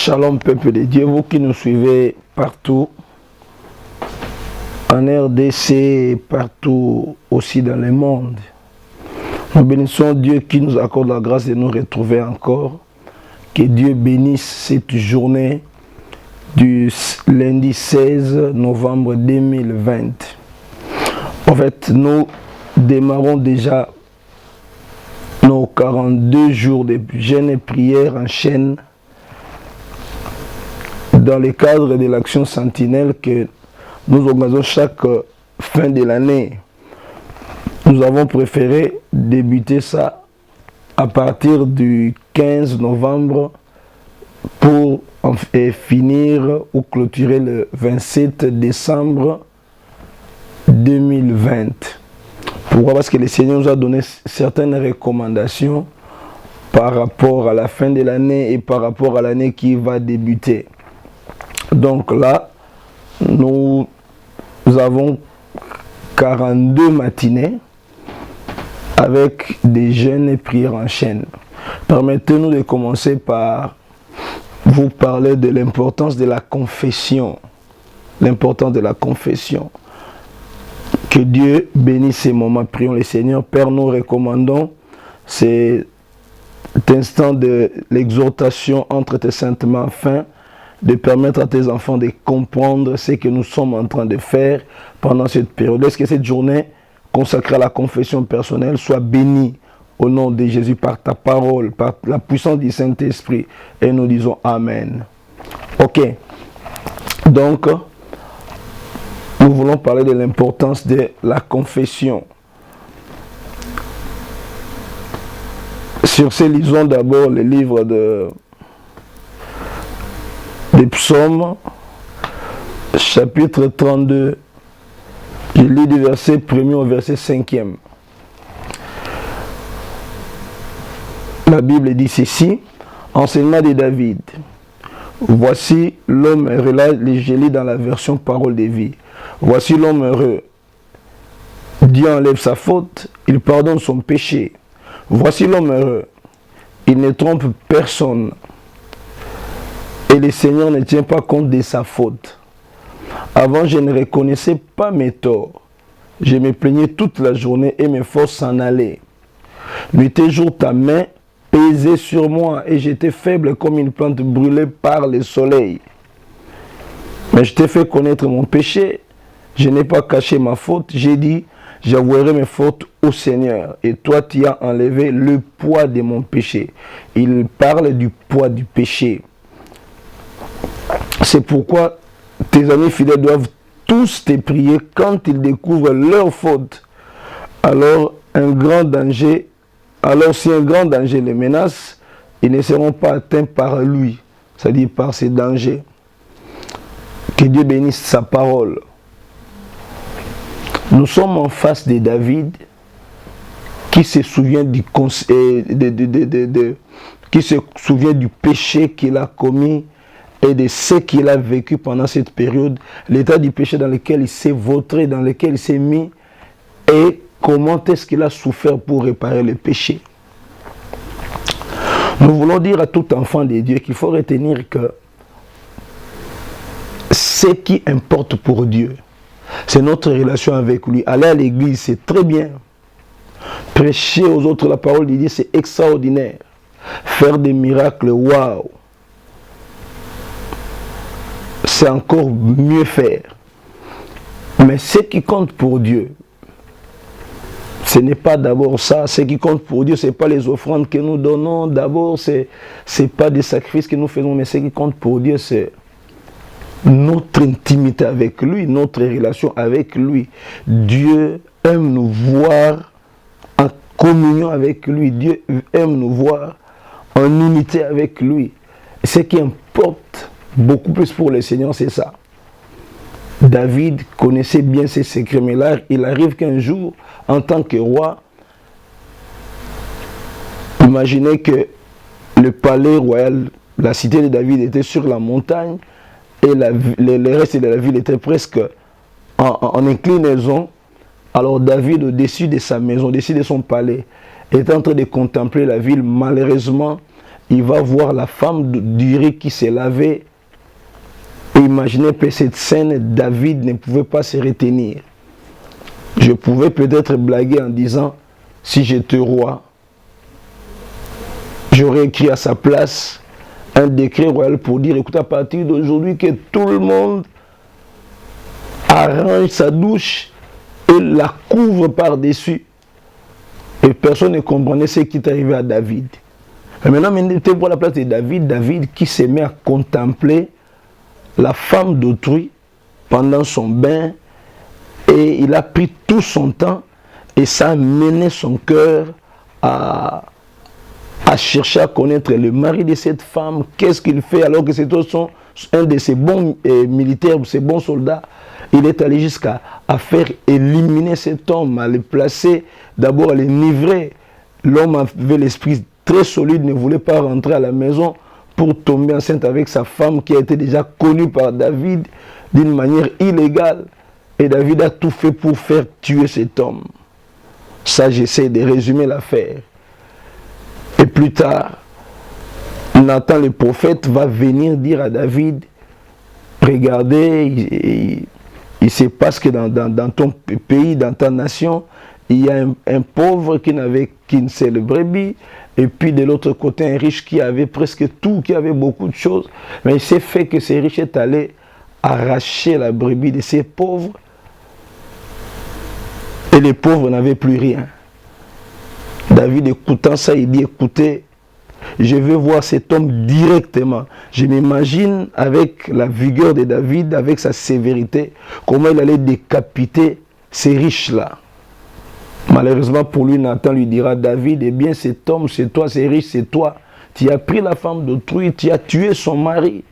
Shalom peuple de Dieu, vous qui nous suivez partout, en RDC et partout aussi dans le monde. Nous bénissons Dieu qui nous accorde la grâce de nous retrouver encore. Que Dieu bénisse cette journée du lundi 16 novembre 2020. En fait, nous démarrons déjà nos 42 jours de jeûne et prière en chaîne dans le cadre de l'action Sentinelle que nous organisons chaque fin de l'année. Nous avons préféré débuter ça à partir du 15 novembre pour finir ou clôturer le 27 décembre 2020. Pourquoi? Parce que le Seigneur nous a donné certaines recommandations par rapport à la fin de l'année et par rapport à l'année qui va débuter. Donc là, nous avons 42 matinées avec des jeûnes et prières en chaîne. Permettez-nous de commencer par vous parler de l'importance de la confession. L'importance de la confession. Que Dieu bénisse ces moments. Prions le Seigneur. Père, nous recommandons cet instant de l'exhortation entre tes saintes mains afin de permettre à tes enfants de comprendre ce que nous sommes en train de faire pendant cette période. Laisse que cette journée consacrée à la confession personnelle soit bénie au nom de Jésus par ta parole, par la puissance du Saint-Esprit. Et nous disons Amen. Ok. Donc, nous voulons parler de l'importance de la confession. Sur ce, lisons d'abord le livre des psaumes, chapitre 32. Je lis du verset 1er au verset 5e. La Bible dit ceci, enseignement de David. Voici l'homme heureux, là je lis dans la version parole de vie. Voici l'homme heureux. Dieu enlève sa faute, il pardonne son péché. Voici l'homme heureux. Il ne trompe personne. Et le Seigneur ne tient pas compte de sa faute. Avant, je ne reconnaissais pas mes torts. Je me plaignais toute la journée et mes forces s'en allaient. Nuit et jour, ta main pesait sur moi et j'étais faible comme une plante brûlée par le soleil. Mais je t'ai fait connaître mon péché. Je n'ai pas caché ma faute. J'ai dit, j'avouerai mes fautes au Seigneur. Et toi, tu as enlevé le poids de mon péché. Il parle du poids du péché. C'est pourquoi tes amis fidèles doivent tous te prier quand ils découvrent leur faute. Alors si un grand danger les menace, ils ne seront pas atteints par lui, c'est-à-dire par ces dangers. Que Dieu bénisse sa parole. Nous sommes en face de David qui se souvient du péché qu'il a commis et de ce qu'il a vécu pendant cette période, l'état du péché dans lequel il s'est vautré, dans lequel il s'est mis, et comment est-ce qu'il a souffert pour réparer le péché. Nous voulons dire à tout enfant de Dieu qu'il faut retenir que ce qui importe pour Dieu, c'est notre relation avec lui. Aller à l'église, c'est très bien. Prêcher aux autres la parole de Dieu, c'est extraordinaire. Faire des miracles, waouh! C'est encore mieux faire. Mais ce qui compte pour Dieu, ce n'est pas d'abord ça. Ce qui compte pour Dieu, ce n'est pas les offrandes que nous donnons. D'abord, ce n'est pas des sacrifices que nous faisons. Mais ce qui compte pour Dieu, c'est notre intimité avec lui, notre relation avec lui. Dieu aime nous voir en communion avec lui. Dieu aime nous voir en unité avec lui. Ce qui importe beaucoup plus pour le Seigneur, c'est ça. David connaissait bien ses secrets, mais là, il arrive qu'un jour, en tant que roi, imaginez que le palais royal, la cité de David était sur la montagne et le reste de la ville était presque en inclinaison. Alors David, au-dessus de sa maison, au-dessus de son palais, était en train de contempler la ville. Malheureusement, il va voir la femme d'Uri qui s'est lavée. Et imaginez que cette scène, David ne pouvait pas se retenir. Je pouvais peut-être blaguer en disant, si j'étais roi, j'aurais écrit à sa place un décret royal pour dire, écoute, à partir d'aujourd'hui, que tout le monde arrange sa douche et la couvre par-dessus. Et personne ne comprenait ce qui est arrivé à David. Mais maintenant, tu vois la place de David, David qui se met à contempler la femme d'autrui pendant son bain, et il a pris tout son temps et ça a mené son cœur à chercher à connaître le mari de cette femme, qu'est-ce qu'il fait alors que c'est un de ses bons militaires, ses bons soldats. Il est allé jusqu'à faire éliminer cet homme, à le placer, d'abord à l'enivrer. L'homme avait l'esprit très solide, ne voulait pas rentrer à la maison pour tomber enceinte avec sa femme qui a été déjà connue par David d'une manière illégale. Et David a tout fait pour faire tuer cet homme. Ça, j'essaie de résumer l'affaire. Et plus tard, Nathan le prophète va venir dire à David, regardez, il se passe que dans ton pays, dans ta nation, il y a un pauvre qui n'avait qu'une seule brebis, et puis de l'autre côté, un riche qui avait presque tout, qui avait beaucoup de choses. Mais il s'est fait que ce riche est allé arracher la brebis de ces pauvres, et les pauvres n'avaient plus rien. David, écoutant ça, il dit, écoutez, je vais voir cet homme directement. Je m'imagine avec la vigueur de David, avec sa sévérité, comment il allait décapiter ces riches-là. Malheureusement pour lui, Nathan lui dira, David, eh bien cet homme, c'est toi, ces riches, c'est toi. Tu as pris la femme d'autrui, tu as tué son mari,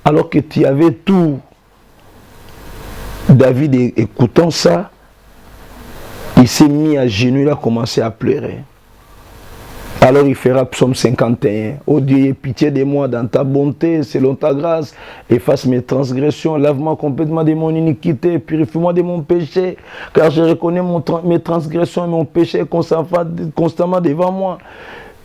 alors que tu avais tout. David, écoutant ça, il s'est mis à genoux, il a commencé à pleurer. Alors il fera psaume 51. Ô Dieu, aie pitié de moi dans ta bonté, selon ta grâce. Efface mes transgressions, lave-moi complètement de mon iniquité, purifie-moi de mon péché, car je reconnais mes transgressions et mon péché constamment devant moi.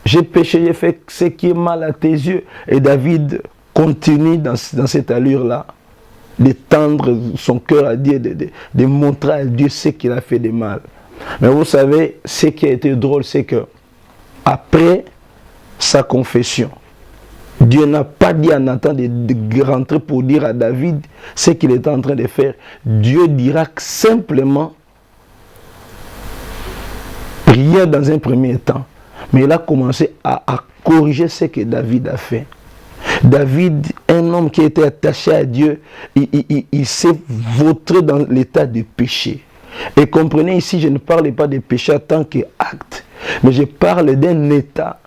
J'ai péché, j'ai fait ce qui est mal à tes yeux. Et David continue dans cette allure-là, de tendre son cœur à Dieu, de montrer à Dieu ce qu'il a fait de mal. Mais vous savez, ce qui a été drôle, c'est que après sa confession, Dieu n'a pas dit à Nathan de rentrer pour dire à David ce qu'il était en train de faire. Dieu dira simplement rien dans un premier temps. Mais il a commencé à corriger ce que David a fait. David, un homme qui était attaché à Dieu, il s'est vautré dans l'état de péché. Et comprenez ici, je ne parle pas de péché en tant qu'acte, mais je parle d'un état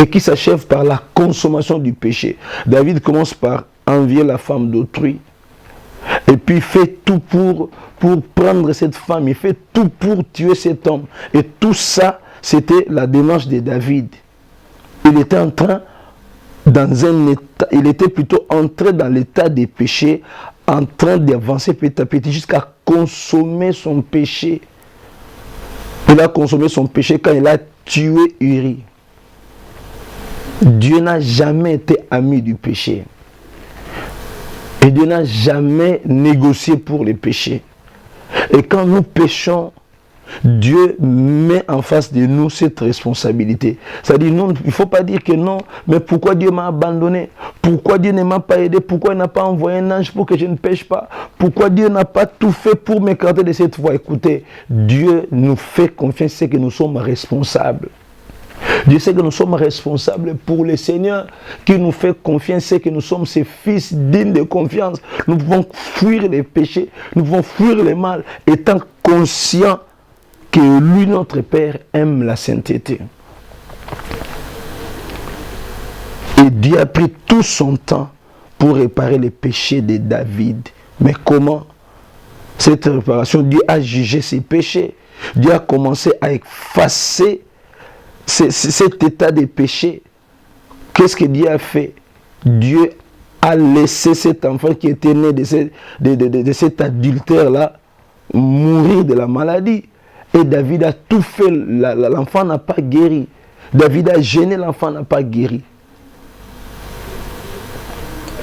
et qui s'achève par la consommation du péché. David commence par envier la femme d'autrui. Et puis il fait tout pour prendre cette femme. Il fait tout pour tuer cet homme. Et tout ça, c'était la démarche de David. Il était entré plutôt entré dans l'état des péchés, en train d'avancer petit à petit jusqu'à consommer son péché. Il a consommé son péché quand il a tué Uri. Dieu n'a jamais été ami du péché. Et Dieu n'a jamais négocié pour les péchés. Et quand nous péchons, Dieu met en face de nous cette responsabilité. C'est-à-dire, non, il ne faut pas dire que non, mais pourquoi Dieu m'a abandonné? Pourquoi Dieu ne m'a pas aidé? Pourquoi il n'a pas envoyé un ange pour que je ne pêche pas? Pourquoi Dieu n'a pas tout fait pour m'écarter de cette voie? Écoutez, Dieu nous fait confiance, c'est que nous sommes responsables. Dieu sait que nous sommes responsables pour le Seigneur qui nous fait confiance, c'est que nous sommes ses fils dignes de confiance. Nous pouvons fuir les péchés, nous pouvons fuir le mal, étant conscients que lui, notre Père, aime la sainteté. Et Dieu a pris tout son temps pour réparer les péchés de David. Mais comment? Cette réparation, Dieu a jugé ses péchés. Dieu a commencé à effacer cet état de péché. Qu'est-ce que Dieu a fait? Dieu a laissé cet enfant qui était né de cet adultère-là mourir de la maladie. Et David a tout fait, l'enfant n'a pas guéri. David a gêné, l'enfant n'a pas guéri.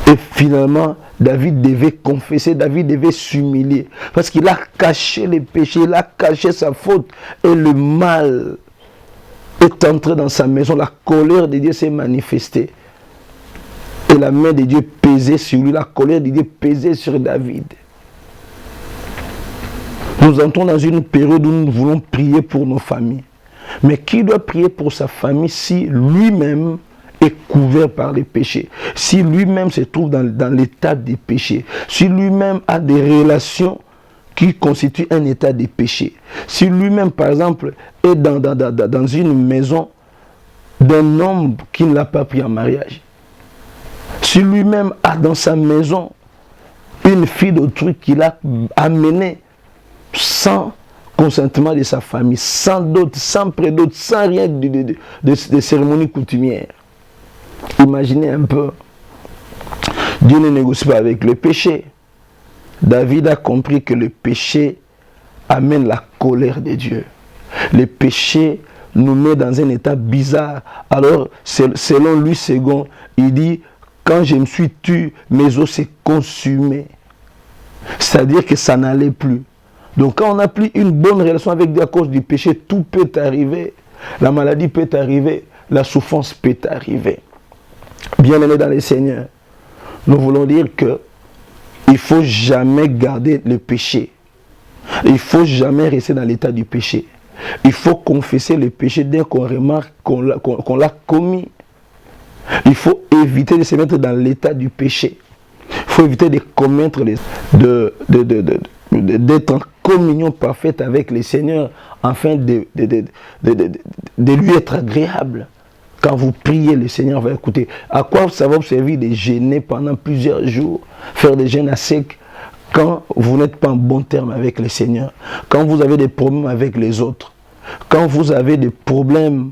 Et finalement, David devait confesser, David devait s'humilier. Parce qu'il a caché les péchés, il a caché sa faute. Et le mal est entré dans sa maison. La colère de Dieu s'est manifestée. Et la main de Dieu pesait sur lui. La colère de Dieu pesait sur David. Nous entrons dans une période où nous voulons prier pour nos familles. Mais qui doit prier pour sa famille si lui-même est couvert par les péchés, si lui-même se trouve dans l'état des péchés, si lui-même a des relations qui constituent un état de péché, si lui-même par exemple est dans une maison d'un homme qui ne l'a pas pris en mariage, si lui-même a dans sa maison une fille d'autrui qu'il a amenée sans consentement de sa famille, sans dot, sans prédot, sans rien de cérémonie coutumière. Imaginez un peu, Dieu ne négocie pas avec le péché. David a compris que le péché amène la colère de Dieu. Le péché nous met dans un état bizarre. Alors, selon lui, second, il dit, quand je me suis tué, mes os s'est consumé. C'est-à-dire que ça n'allait plus. Donc quand on n'a plus une bonne relation avec Dieu à cause du péché, tout peut arriver. La maladie peut arriver, la souffrance peut arriver. Bien-aimés dans les Seigneurs, nous voulons dire que il ne faut jamais garder le péché. Il ne faut jamais rester dans l'état du péché. Il faut confesser le péché dès qu'on remarque qu'on l'a commis. Il faut éviter de se mettre dans l'état du péché. Il faut éviter de commettre d'être en communion parfaite avec le Seigneur afin de lui être agréable. Quand vous priez, le Seigneur va écouter. À quoi ça va vous servir de jeûner pendant plusieurs jours, faire des jeûnes à sec, quand vous n'êtes pas en bon terme avec le Seigneur, quand vous avez des problèmes avec les autres, quand vous avez des problèmes,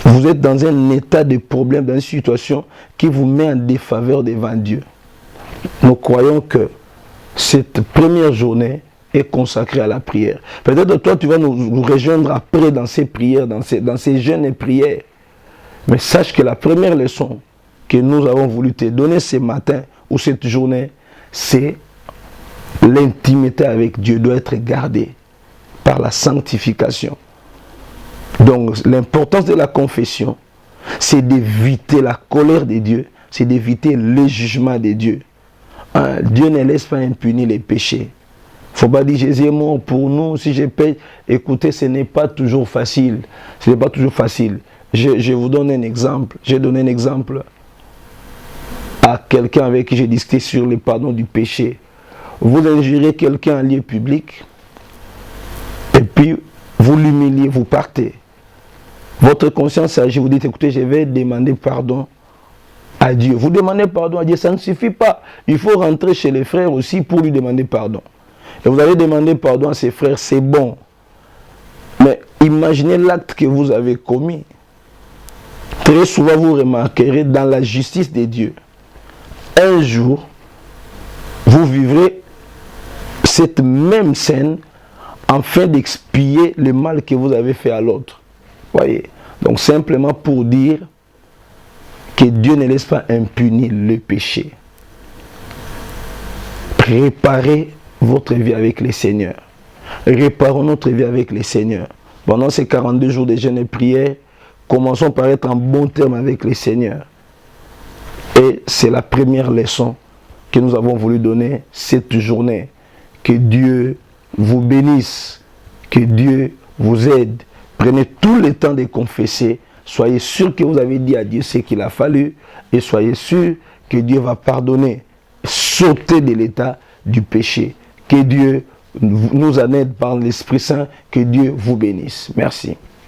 vous êtes dans un état de problème, dans une situation qui vous met en défaveur devant Dieu. Nous croyons que cette première journée est consacrée à la prière. Peut-être toi, tu vas nous rejoindre après dans ces prières, dans ces jeûnes et prières. Mais sache que la première leçon que nous avons voulu te donner ce matin ou cette journée, c'est l'intimité avec Dieu doit être gardée par la sanctification. Donc l'importance de la confession, c'est d'éviter la colère de Dieu, c'est d'éviter le jugement de Dieu. Dieu ne laisse pas impunis les péchés. Il ne faut pas dire Jésus est mort pour nous, si je paye. Écoutez, ce n'est pas toujours facile. Ce n'est pas toujours facile. Je vous donne un exemple. J'ai donné un exemple à quelqu'un avec qui j'ai discuté sur le pardon du péché. Vous injuriez quelqu'un en lieu public et puis vous l'humiliez, vous partez. Votre conscience agit, vous dites, écoutez, je vais demander pardon à Dieu. Vous demandez pardon à Dieu, ça ne suffit pas. Il faut rentrer chez les frères aussi pour lui demander pardon. Et vous allez demander pardon à ses frères, c'est bon. Mais imaginez l'acte que vous avez commis. Très souvent, vous remarquerez dans la justice de Dieu, un jour, vous vivrez cette même scène afin d'expier le mal que vous avez fait à l'autre. Voyez? Donc simplement pour dire que Dieu ne laisse pas impuni le péché. Préparez votre vie avec le Seigneur. Réparons notre vie avec le Seigneur. Pendant ces 42 jours de jeûne et prière, commençons par être en bon terme avec le Seigneur. Et c'est la première leçon que nous avons voulu donner cette journée. Que Dieu vous bénisse, que Dieu vous aide. Prenez tout le temps de confesser. Soyez sûr que vous avez dit à Dieu ce qu'il a fallu. Et soyez sûr que Dieu va pardonner. Sautez de l'état du péché. Que Dieu nous en aide par l'Esprit Saint. Que Dieu vous bénisse. Merci.